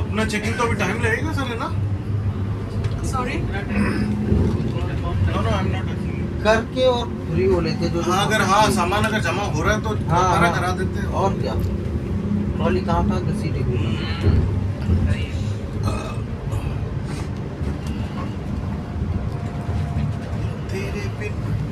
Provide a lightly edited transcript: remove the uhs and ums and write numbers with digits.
अपना चेकिंग तो अभी टाइम लगेगा सर, है ना? Sorry, no no, I am not. करके और फ्री हो लेते जो हाँ, अगर सामान अगर जमा हो रहा है तो हाँ, दोबारा हाँ। करा देते हैं। और क्या, ट्रॉली कहाँ था, घसीटी हुई।